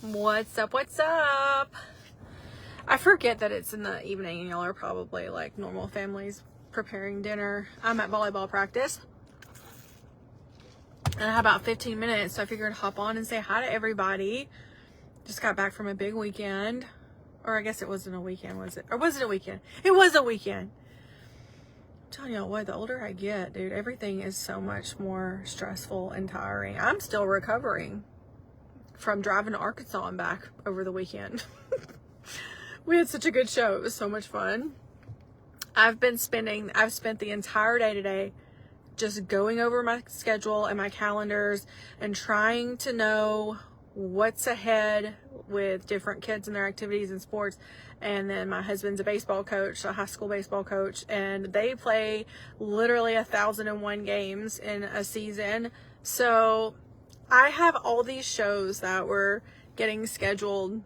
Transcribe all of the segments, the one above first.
What's up? What's up? I forget that it's in the evening and y'all are probably like normal families preparing dinner. I'm at volleyball practice and I have about 15 minutes, so I figured hop on and say hi to everybody. Just got back from a big weekend, or I guess it wasn't a weekend, was it? Or was it a weekend? It was a weekend. I'm telling y'all what, the older I get, dude, everything is so much more stressful and tiring. I'm still recovering from driving to Arkansas and back over the weekend. We had such a good show. It was so much fun. I've spent the entire day today just going over my schedule and my calendars and trying to know what's ahead with different kids and their activities and sports. And then my husband's a baseball coach, a high school baseball coach, and they play literally 1,001 games in a season. So I have all these shows that were getting scheduled,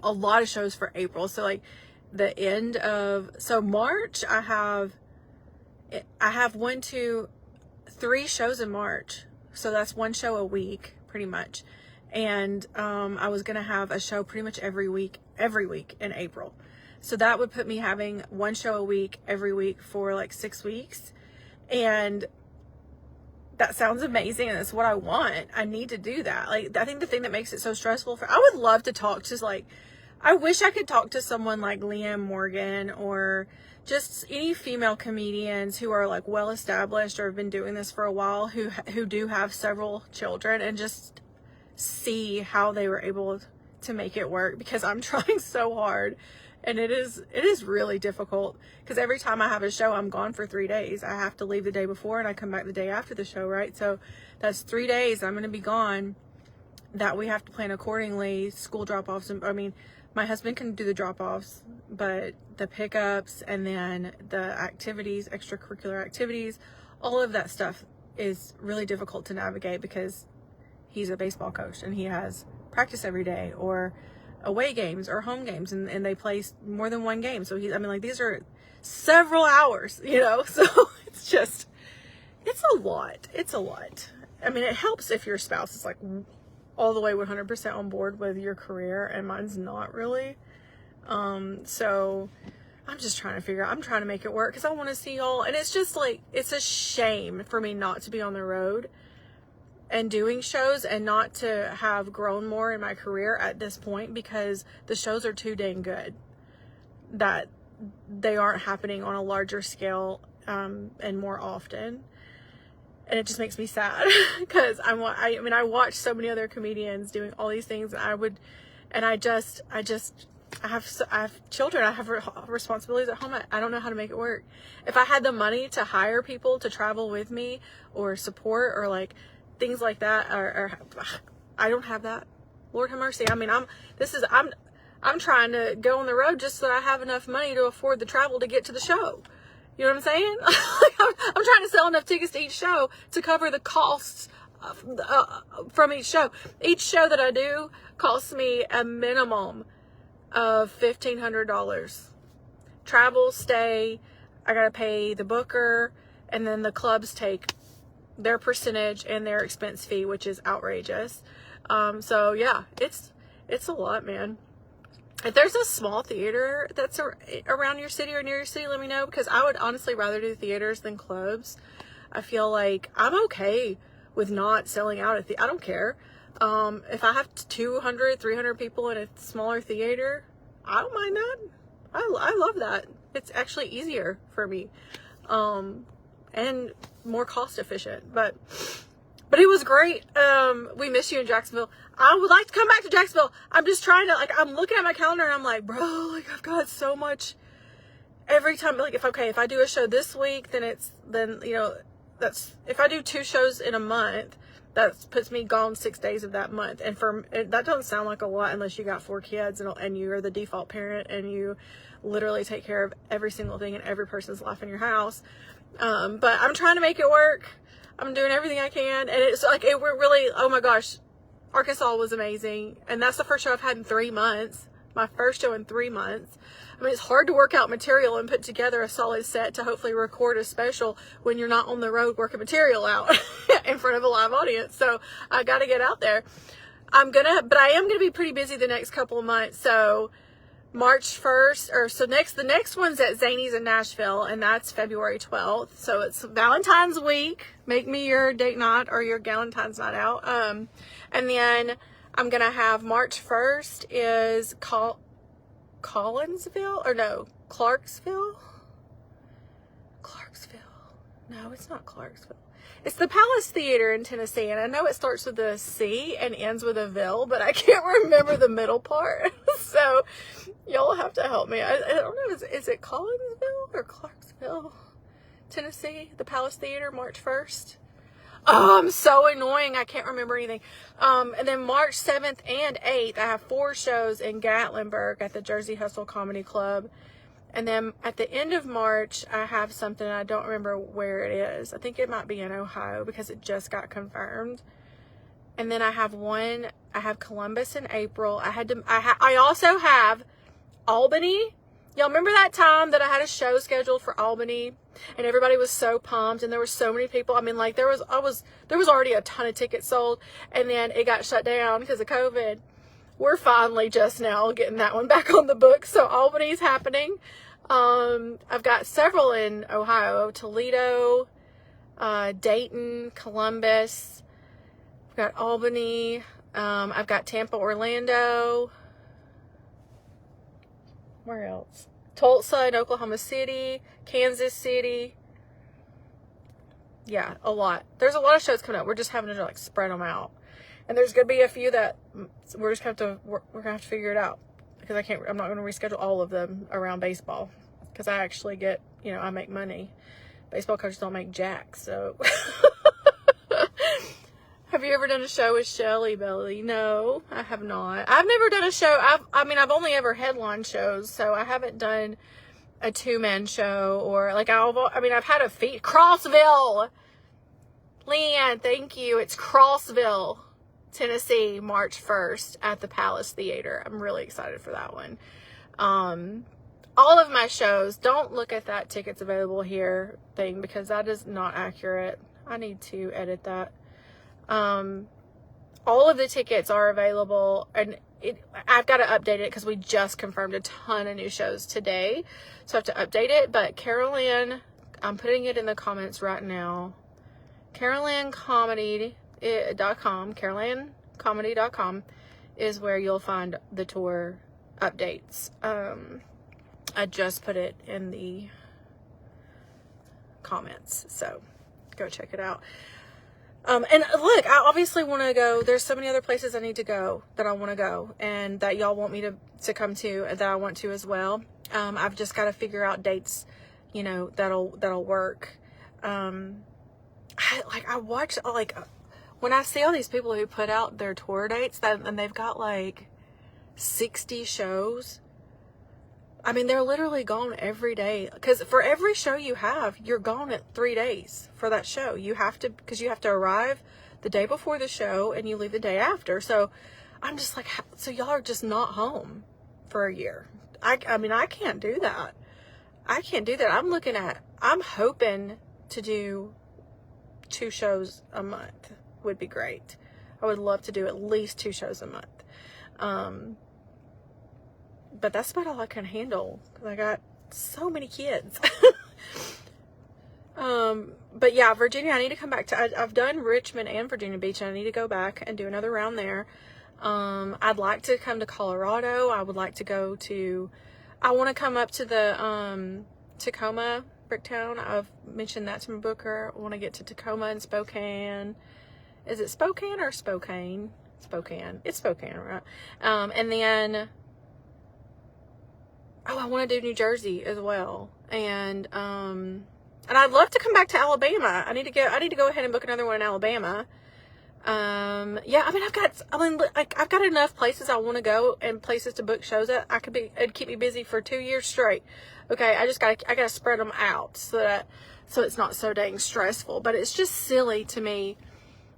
a lot of shows for April. So like the end of, so March, I have 3 shows in March. So that's 1 show a week pretty much. And I was going to have a show pretty much every week in April. So that would put me having 1 show a week every week for like 6 weeks. And that sounds amazing, and that's what I want. I need to do that. Like, I think the thing that makes it so stressful I would love to talk to, like, I wish I could talk to someone like Liam Morgan or just any female comedians who are like well established or have been doing this for a while, who do have several children, and just see how they were able to make it work, because I'm trying so hard. And it is really difficult, because every time I have a show, I'm gone for 3 days. I have to leave the day before and I come back the day after the show, right? So that's 3 days I'm going to be gone, that we have to plan accordingly. School drop-offs. I mean, my husband can do the drop-offs, but the pickups and then the activities, extracurricular activities, all of that stuff is really difficult to navigate, because he's a baseball coach and he has practice every day, or away games or home games, and they play more than 1 game. So these are several hours, so it's a lot. I mean, it helps if your spouse is like all the way 100% on board with your career, and mine's not really. So I'm just trying to make it work, because I want to see y'all. And it's just like, it's a shame for me not to be on the road and doing shows, and not to have grown more in my career at this point, because the shows are too dang good that they aren't happening on a larger scale and more often. And it just makes me sad, because I watch so many other comedians doing all these things, and I have children, I have responsibilities at home. I don't know how to make it work. If I had the money to hire people to travel with me or support, or like things like that, or I don't have that. Lord have mercy. I mean, I'm trying to go on the road just so that I have enough money to afford the travel to get to the show. You know what I'm saying? I'm trying to sell enough tickets to each show to cover the costs from each show. Each show that I do costs me a minimum of $1,500. Travel, stay, I gotta pay the booker, and then the clubs take their percentage and their expense fee, which is outrageous. So yeah, it's a lot, man. If there's a small theater that's around your city or near your city, let me know, because I would honestly rather do theaters than clubs. I feel like I'm okay with not selling out at I don't care. If I have 200, 300 people in a smaller theater, I don't mind that. I love that. It's actually easier for me. And more cost efficient, but it was great. We miss you in Jacksonville. I would like to come back to Jacksonville. I'm just trying to, I'm looking at my calendar and I'm like, bro, I've got so much every time. If I do a show this week, that's, if I do 2 shows in a month, that puts me gone 6 days of that month. And that doesn't sound like a lot unless you got 4 kids and you're the default parent and you literally take care of every single thing in every person's life in your house. But I'm trying to make it work. I'm doing everything I can. And it's like, we're really, oh my gosh, Arkansas was amazing. And that's the first show I've had in 3 months. My first show in 3 months. I mean, it's hard to work out material and put together a solid set to hopefully record a special when you're not on the road working material out in front of a live audience. So I got to get out there. but I am gonna be pretty busy the next couple of months. So March 1st, the next one's at Zany's in Nashville, and that's February 12th. So it's Valentine's week. Make me your date night or your Galentine's night out. And then I'm gonna have March 1st is Collinsville, or no, Clarksville. No, it's not Clarksville. It's the Palace Theater in Tennessee, and I know it starts with a C and ends with a Ville, but I can't remember the middle part. So y'all have to help me. I don't know. Is it Collinsville or Clarksville, Tennessee? The Palace Theater, March 1st. Oh, I'm so annoying. I can't remember anything. And then March 7th and 8th, I have 4 shows in Gatlinburg at the Jersey Hustle Comedy Club. And then at the end of March, I have something, I don't remember where it is. I think it might be in Ohio because it just got confirmed. And then I have Columbus in April. I also have Albany. Y'all remember that time that I had a show scheduled for Albany and everybody was so pumped and there were so many people. I mean, like there was already a ton of tickets sold, and then it got shut down because of COVID. We're finally just now getting that one back on the books. So Albany's happening. I've got several in Ohio, Toledo, Dayton, Columbus. I've got Albany. I've got Tampa, Orlando. Where else? Tulsa and Oklahoma City, Kansas City. Yeah, a lot. There's a lot of shows coming up. We're just having to like spread them out. And there's going to be a few that we're just going to have to figure it out, because I'm not going to reschedule all of them around baseball, because I actually get, I make money. Baseball coaches don't make jack. So have you ever done a show with Shelly Belly? No, I have not. I've never done a show. I've only ever headlined shows, so I haven't done a 2-man show, or like, I've had a Crossville. Leanne, thank you. It's Crossville, Tennessee, March 1st at the Palace Theater. I'm really excited for that one. All of my shows, don't look at that tickets available here thing, because that is not accurate. I need to edit that. All of the tickets are available, and I've got to update it because we just confirmed a ton of new shows today. So I have to update it. But Carol Ann, I'm putting it in the comments right now. CarolAnnComedy.com, CarolAnnComedy.com is where you'll find the tour updates. I just put it in the comments, so go check it out. And look, I obviously want to go. There's so many other places I need to go that I want to go, and that y'all want me to come to, and that I want to as well. I've just got to figure out dates, that'll work. I watch, when I see all these people who put out their tour dates, and they've got like 60 shows. I mean, they're literally gone every day. Because for every show you have, you're gone at 3 days for that show. Because you have to arrive the day before the show and you leave the day after. So I'm just like, so y'all are just not home for a year. I mean, I can't do that. I can't do that. I'm hoping to do 2 shows a month would be great. I would love to do at least 2 shows a month. But that's about all I can handle, because I got so many kids. But yeah, Virginia, I need to come back to, I've done Richmond and Virginia Beach, and I need to go back and do another round there. I'd like to come to Colorado. I would like to go to, I want to come up to the, Tacoma, Bricktown. I've mentioned that to my booker. I want to get to Tacoma and Spokane. Is it Spokane or Spokane? Spokane. It's Spokane, right? And then, I want to do New Jersey as well. And I'd love to come back to Alabama. I need to go ahead and book another one in Alabama. Yeah, I've got enough places I want to go and places to book shows at. It'd keep me busy for 2 years straight. Okay. I gotta spread them out so it's not so dang stressful, but it's just silly to me.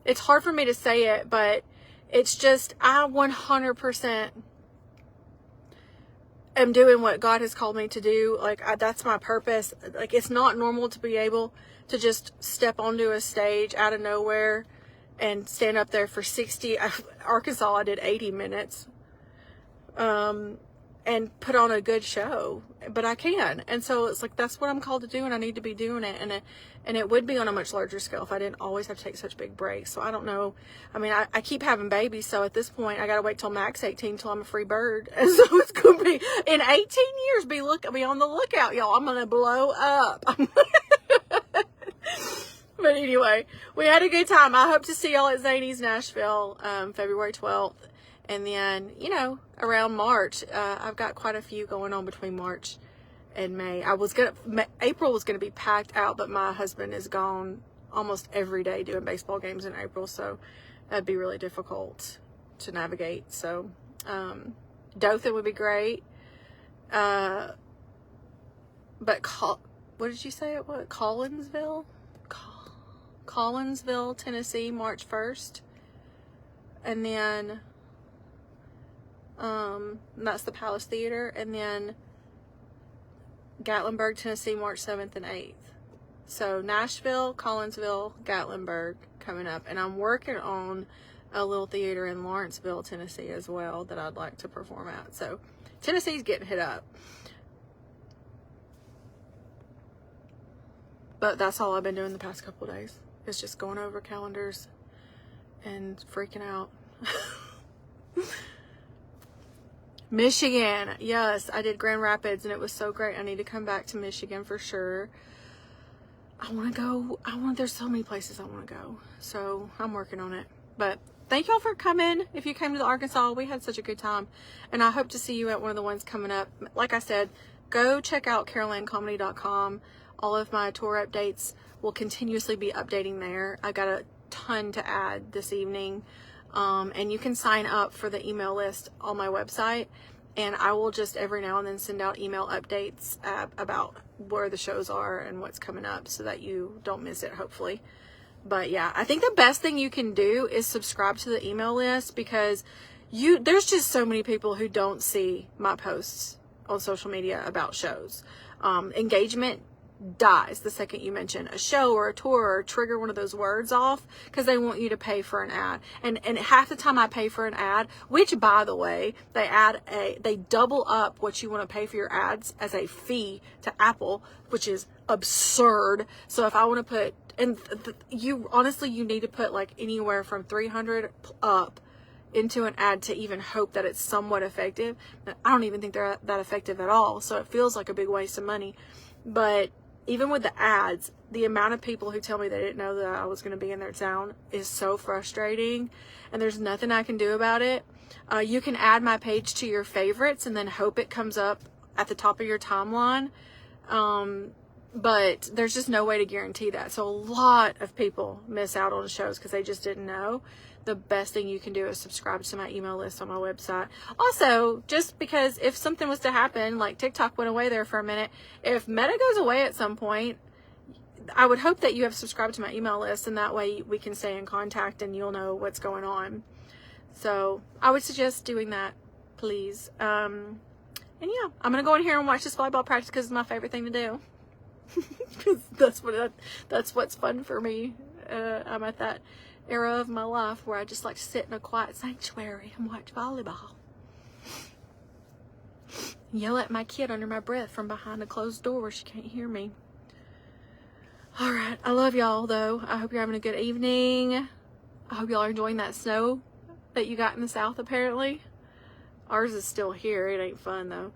It's hard for me to say it, but it's just, I 100% am doing what God has called me to do. That's my purpose. It's not normal to be able to just step onto a stage out of nowhere and stand up there for 60. Arkansas, I did 80 minutes. And put on a good show, but I can. And so it's like, that's what I'm called to do, and I need to be doing it. And it would be on a much larger scale if I didn't always have to take such big breaks. So I don't know. I mean, I keep having babies, so at this point I got to wait till Max 18 till I'm a free bird. And so it's going to be, in 18 years, be on the lookout, y'all. I'm going to blow up. But anyway, we had a good time. I hope to see y'all at Zany's Nashville, February 12th. And then, you know, around March, I've got quite a few going on between March and May. April was going to be packed out, but my husband is gone almost every day doing baseball games in April. So that'd be really difficult to navigate. So, Dothan would be great. But what did you say it was? Collinsville, Tennessee, March 1st. And then, that's the Palace Theater. And then Gatlinburg, Tennessee, March 7th and 8th. So Nashville, Collinsville, Gatlinburg coming up. And I'm working on a little theater in Lawrenceville, Tennessee as well that I'd like to perform at. So Tennessee's getting hit up. But that's all I've been doing the past couple of days. It's just going over calendars and freaking out. Michigan. Yes, I did Grand Rapids and it was so great. I need to come back to Michigan for sure. I want to go. There's so many places I want to go. So I'm working on it. But thank y'all for coming. If you came to the Arkansas, we had such a good time. And I hope to see you at one of the ones coming up. Like I said, go check out CarolAnnComedy.com. All of my tour updates will continuously be updating there. I got a ton to add this evening. And you can sign up for the email list on my website, and I will just every now and then send out email updates about where the shows are and what's coming up so that you don't miss it, hopefully. But yeah, I think the best thing you can do is subscribe to the email list, because there's just so many people who don't see my posts on social media about shows. Engagement dies the second you mention a show or a tour or trigger one of those words off, because they want you to pay for an ad. And half the time I pay for an ad, which by the way, they double up what you want to pay for your ads as a fee to Apple, which is absurd. So if I want to put, and you honestly, you need to put like anywhere from 300 up into an ad to even hope that it's somewhat effective. I don't even think they're that effective at all. So it feels like a big waste of money. But even with the ads, the amount of people who tell me they didn't know that I was going to be in their town is so frustrating, and there's nothing I can do about it. You can add my page to your favorites and then hope it comes up at the top of your timeline. But there's just no way to guarantee that. So a lot of people miss out on shows because they just didn't know. The best thing you can do is subscribe to my email list on my website. Also, just because if something was to happen, like TikTok went away there for a minute, if Meta goes away at some point, I would hope that you have subscribed to my email list, and that way we can stay in contact and you'll know what's going on. So I would suggest doing that, please. And yeah, I'm going to go in here and watch this volleyball practice because it's my favorite thing to do. Because that's what's fun for me. I'm at that era of my life where I just like to sit in a quiet sanctuary and watch volleyball. Yell at my kid under my breath from behind a closed door where she can't hear me. Alright, I love y'all though. I hope you're having a good evening. I hope y'all are enjoying that snow that you got in the south apparently. Ours is still here. It ain't fun though.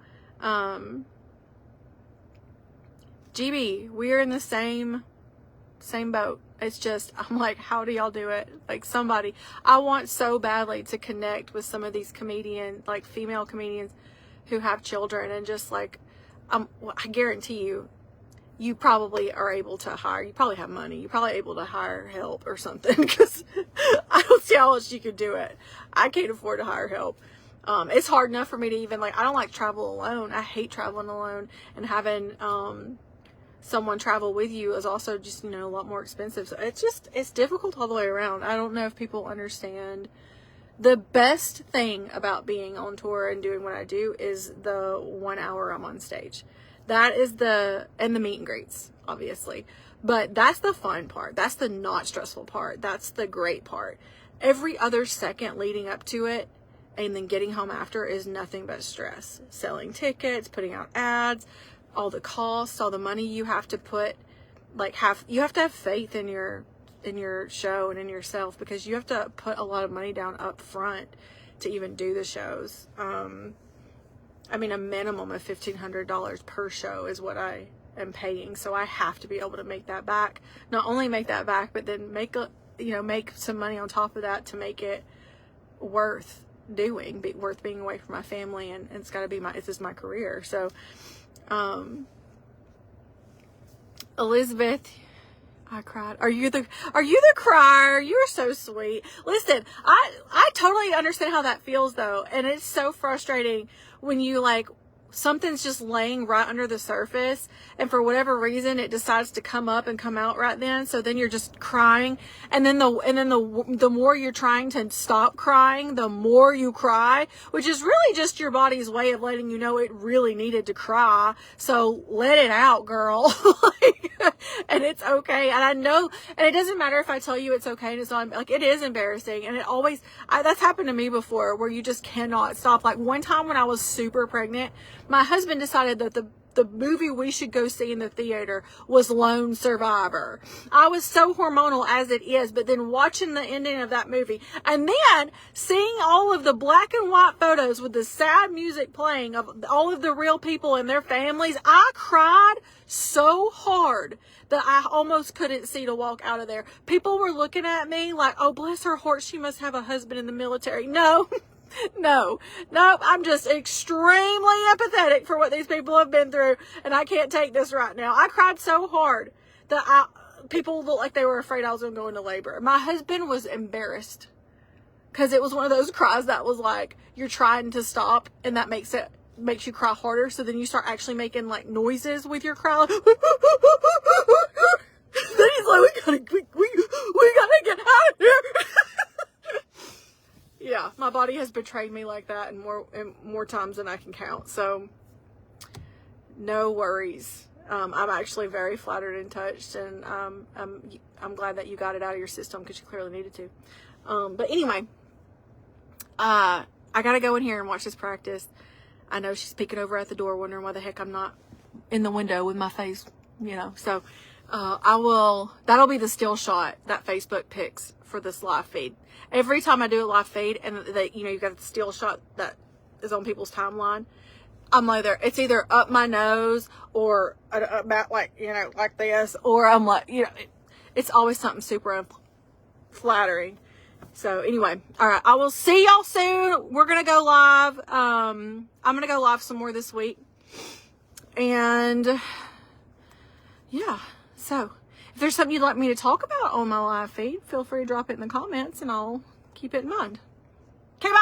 GB, we're in the same boat. It's just, I'm like, how do y'all do it? Like somebody, I want so badly to connect with some of these comedians, like female comedians who have children, and just like, I guarantee you probably are able to hire, you probably have money, you're probably able to hire help or something, because I don't see how else you could do it. I can't afford to hire help. It's hard enough for me to even, like, I don't like travel alone. I hate traveling alone, and having, someone travel with you is also just, a lot more expensive. So it's difficult all the way around. I don't know if people understand. The best thing about being on tour and doing what I do is the 1 hour I'm on stage. That is and the meet and greets, obviously. But that's the fun part. That's the not stressful part. That's the great part. Every other second leading up to it and then getting home after is nothing but stress. Selling tickets, putting out ads, all the costs, all the money you have to put, you have to have faith in your show and in yourself, because you have to put a lot of money down up front to even do the shows. I mean, a minimum of $1,500 per show is what I am paying. So I have to be able to make that back. Not only make that back, but then make some money on top of that to make it worth doing, worth being away from my family. And it's got to be this is my career. So, Elizabeth, I cried. Are you the crier? You're so sweet. Listen, I totally understand how that feels though. And it's so frustrating when you something's just laying right under the surface, and for whatever reason it decides to come up and come out right then. So then you're just crying, and then the more you're trying to stop crying, the more you cry, which is really just your body's way of letting you know it really needed to cry. So let it out, girl. And it's okay. And I know, and it doesn't matter if I tell you it's okay and it's not, it is embarrassing. And it always, that's happened to me before, where you just cannot stop. One time when I was super pregnant, my husband decided that the movie we should go see in the theater was Lone Survivor. I was so hormonal as it is, but then watching the ending of that movie and then seeing all of the black and white photos with the sad music playing of all of the real people and their families, I cried so hard that I almost couldn't see to walk out of there. People were looking at me like, oh, bless her heart, she must have a husband in the military. No. No, I'm just extremely empathetic for what these people have been through, and I can't take this right now. I cried so hard that people looked like they were afraid I was going to go into labor. My husband was embarrassed because it was one of those cries that was you're trying to stop, and that makes you cry harder. So then you start actually making noises with your cry. Then he's like, we gotta get out of here. Yeah, my body has betrayed me like that and more times than I can count. So no worries. I'm actually very flattered and touched, and I'm glad that you got it out of your system, because you clearly needed to. But anyway, I gotta go in here and watch this practice. I know she's peeking over at the door, wondering why the heck I'm not in the window with my face, So that'll be the still shot that Facebook picks for this live feed. Every time I do a live feed and you got the still shot that is on people's timeline, I'm it's either up my nose or about like this, or I'm it's always something super flattering. So anyway, all right, I will see y'all soon. We're going to go live. I'm going to go live some more this week. And yeah, so if there's something you'd like me to talk about on my live feed, feel free to drop it in the comments and I'll keep it in mind. Okay, bye.